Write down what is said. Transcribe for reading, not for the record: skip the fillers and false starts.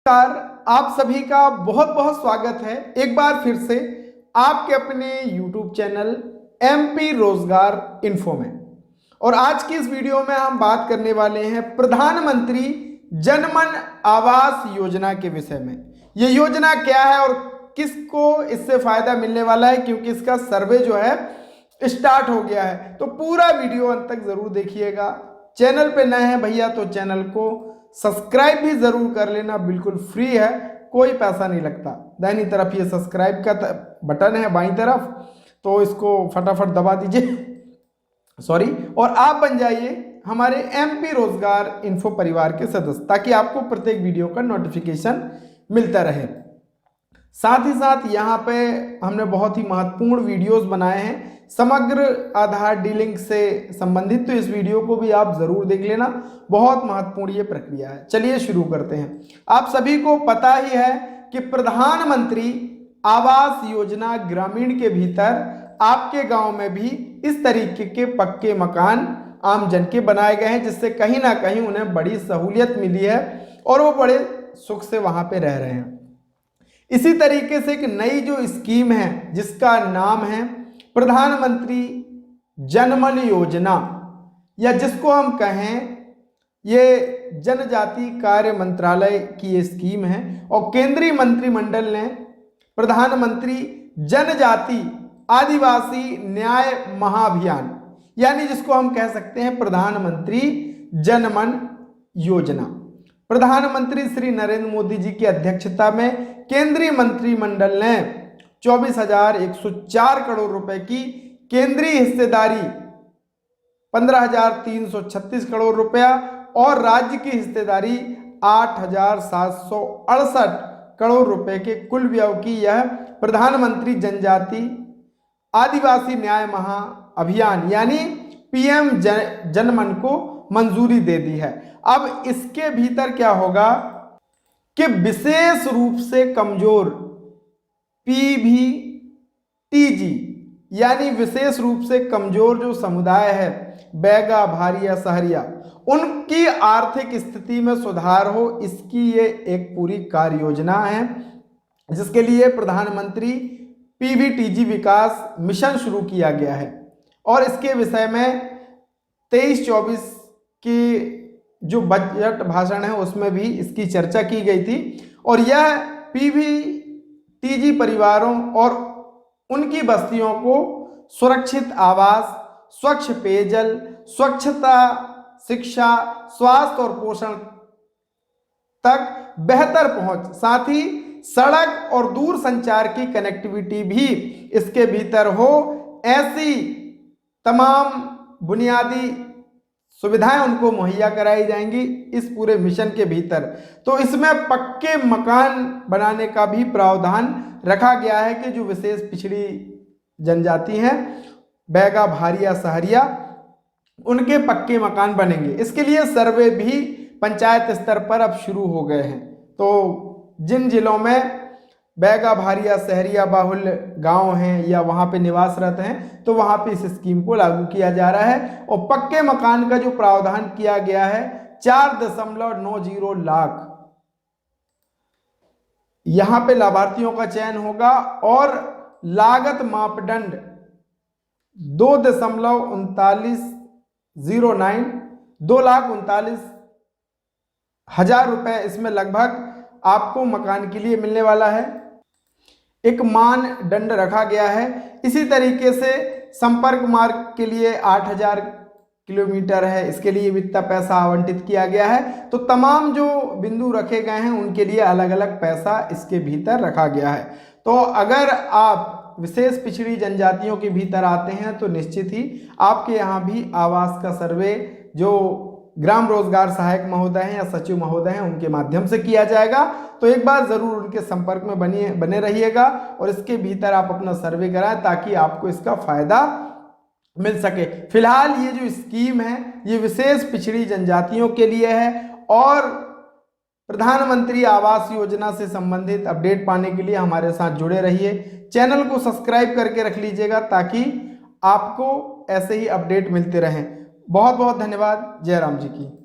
नमस्कार, आप सभी का बहुत बहुत स्वागत है एक बार फिर से आपके अपने YouTube चैनल MP रोजगार इन्फो में। और आज की इस वीडियो में हम बात करने वाले हैं प्रधानमंत्री जनमन आवास योजना के विषय में। ये योजना क्या है और किसको इससे फायदा मिलने वाला है, क्योंकि इसका सर्वे जो है स्टार्ट हो गया है। तो पूरा वीडियो अंत तक जरूर देखिएगा। चैनल पे नए हैं भैया तो चैनल को सब्सक्राइब भी जरूर कर लेना, बिल्कुल फ्री है, कोई पैसा नहीं लगता। दाहिनी तरफ ये सब्सक्राइब का बटन है, बाईं तरफ, तो इसको फटाफट दबा दीजिए और आप बन जाइए हमारे MP रोजगार इन्फो परिवार के सदस्य, ताकि आपको प्रत्येक वीडियो का नोटिफिकेशन मिलता रहे। साथ ही साथ यहाँ पे हमने बहुत ही महत्वपूर्ण वीडियोस बनाए हैं समग्र आधार डीलिंग से संबंधित, तो इस वीडियो को भी आप जरूर देख लेना, बहुत महत्वपूर्ण ये प्रक्रिया है। चलिए शुरू करते हैं। आप सभी को पता ही है कि प्रधानमंत्री आवास योजना ग्रामीण के भीतर आपके गांव में भी इस तरीके के पक्के मकान आम जन के बनाए गए हैं, जिससे कहीं ना कहीं उन्हें बड़ी सहूलियत मिली है और वो बड़े सुख से वहां पे रह रहे हैं। इसी तरीके से एक नई जो स्कीम है जिसका नाम है प्रधानमंत्री जनमन योजना, या जिसको हम कहें ये जनजाति कार्य मंत्रालय की ये स्कीम है, और केंद्रीय मंत्रिमंडल ने प्रधानमंत्री जनजाति आदिवासी न्याय महाअभियान, यानी जिसको हम कह सकते हैं प्रधानमंत्री जनमन योजना, प्रधानमंत्री श्री नरेंद्र मोदी जी की अध्यक्षता में केंद्रीय मंत्रिमंडल ने 24,104 करोड़ रुपए की केंद्रीय हिस्सेदारी 15,336 करोड़ रुपया और राज्य की हिस्सेदारी 8,768 करोड़ रुपए के कुल व्यय की यह प्रधानमंत्री जनजाति आदिवासी न्याय महाअभियान यानी PM जनमन को मंजूरी दे दी है। अब इसके भीतर क्या होगा कि विशेष रूप से कमजोर PVTG यानी विशेष रूप से कमजोर जो समुदाय है, बैगा, भारिया, सहरिया, उनकी आर्थिक स्थिति में सुधार हो, इसकी ये एक पूरी कार्य योजना है, जिसके लिए प्रधानमंत्री PVTG विकास मिशन शुरू किया गया है। और इसके विषय में 23-24 की जो बजट भाषण है उसमें भी इसकी चर्चा की गई थी। और यह PVTG परिवारों और उनकी बस्तियों को सुरक्षित आवास, स्वच्छ पेयजल, स्वच्छता, शिक्षा, स्वास्थ्य और पोषण तक बेहतर पहुंच, साथ ही सड़क और दूर संचार की कनेक्टिविटी भी इसके भीतर हो, ऐसी तमाम बुनियादी सुविधाएं उनको मुहैया कराई जाएंगी इस पूरे मिशन के भीतर। तो इसमें पक्के मकान बनाने का भी प्रावधान रखा गया है कि जो विशेष पिछड़ी जनजाति हैं, बैगा, भारिया, सहरिया, उनके पक्के मकान बनेंगे। इसके लिए सर्वे भी पंचायत स्तर पर अब शुरू हो गए हैं। तो जिन जिलों में बैगा, भारिया, सहरिया बाहुल गांव हैं या वहां पे निवासरत हैं, तो वहां पे इस स्कीम को लागू किया जा रहा है। और पक्के मकान का जो प्रावधान किया गया है 4.90 लाख यहां पे लाभार्थियों का चयन होगा, और लागत मापदंड 2.3909 2,39,000 रुपए इसमें लगभग आपको मकान के लिए मिलने वाला है। एक मानदंड रखा गया है। इसी तरीके से संपर्क मार्ग के लिए 8,000 किलोमीटर है, इसके लिए भी इतना पैसा आवंटित किया गया है। तो तमाम जो बिंदु रखे गए हैं उनके लिए अलग अलग पैसा इसके भीतर रखा गया है। तो अगर आप विशेष पिछड़ी जनजातियों के भीतर आते हैं तो निश्चित ही आपके यहाँ भी आवास का सर्वे जो ग्राम रोजगार सहायक महोदय हैं या सचिव महोदय हैं उनके माध्यम से किया जाएगा। तो एक बार जरूर उनके संपर्क में बने रहिएगा और इसके भीतर आप अपना सर्वे कराएं, ताकि आपको इसका फायदा मिल सके। फिलहाल ये जो स्कीम है ये विशेष पिछड़ी जनजातियों के लिए है। और प्रधानमंत्री आवास योजना से संबंधित अपडेट पाने के लिए हमारे साथ जुड़े रहिए। चैनल को सब्सक्राइब करके रख लीजिएगा ताकि आपको ऐसे ही अपडेट मिलते रहें। बहुत बहुत धन्यवाद। जय राम जी की।